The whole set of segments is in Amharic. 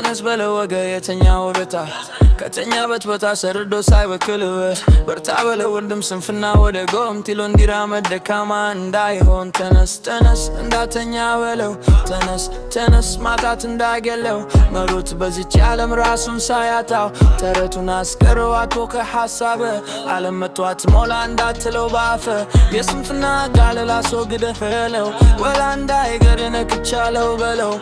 ተነስ በለው ወገ የተኛው ቤታ ከተኛበት ቦታ ሰርዶ ሳይወክልበት በርታ በለው ወንድም ስንፍና ወደ ጎም ቲሎ እንዲራመድ ደካማ እንዳይሆን ተነስ ተነስ እንዳተኛ በለው ተነስ ተነስ ማጣት እንዳይገለው መሮት በዚች ዓለም ራሱን ሳያጣው ተረቱን አስቀረው አቶ ከሐሳበ ዓለም መቷት ሞላ እንዳትለው ባፈ የስንፍና ጋለላ አስወግደህ በለው ወላ እንዳይገር ነክቻለው በለው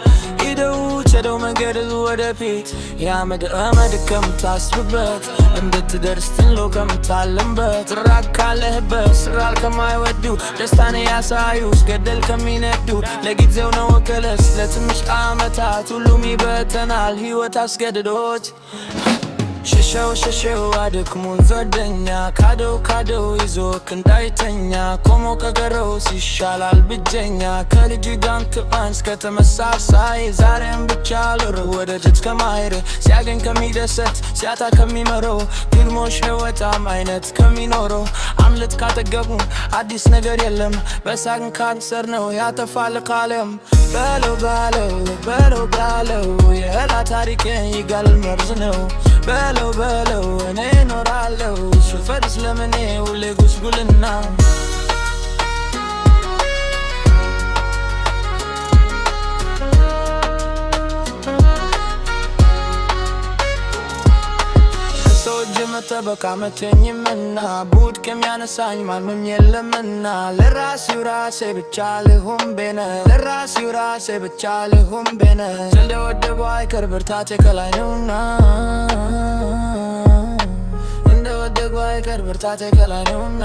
ሂደው ቸደው መንገድ ወደፊት ያመድ አመድ ከምታስብበት እንድትደርስ ትንሎ ከምታለምበት ራቅ ካለህበት ስራል ከማይወዱ ደስታን ያሳዩ ገደል ከሚነዱ ለጊዜው ነው ወከለስ ለትንሽ ዓመታት ሁሉም ይበተናል ሕይወት አስገድዶት ሸሸው ሸሸው አድክሙን ዘደኛ ካደው ካደው ይዞክ እንዳይተኛ ቆሞ ከቀረው ሲሻላል ብጀኛ ከልጅ ጋር ክባንስ ከተመሳሳይ ዛሬም ብቻ ሎር ወደ ጅት ከማይር ሲያገኝ ከሚደሰት ሲያታ ከሚመረው ፊልሞች ህይወታም አይነት ከሚኖረው አምልጥ ካጠገቡ አዲስ ነገር የለም በሳቅን ካንሰር ነው ያተፋል ካለም በለው ባለው በለው ባለው የህላ ታሪኬን ይጋል መርዝ ነው በለው በለው እኔ ኖራለው ሽፈርስ ለምኔ ሁሌ ጉስጉልና ሰውጅ መጠበቃ መተኝምና ቡድ ከሚያነሳኝ ማንም የለምና ለራሴው ራሴ ብቻ ልሁን ቤነ ለራሴው ራሴ ብቻ ልሁን ቤነ እንደወደቡ አይቀር ብርታቴ ከላይ ነውና እንደወደቡ አይቀር ብርታቴ ከላይ ነውና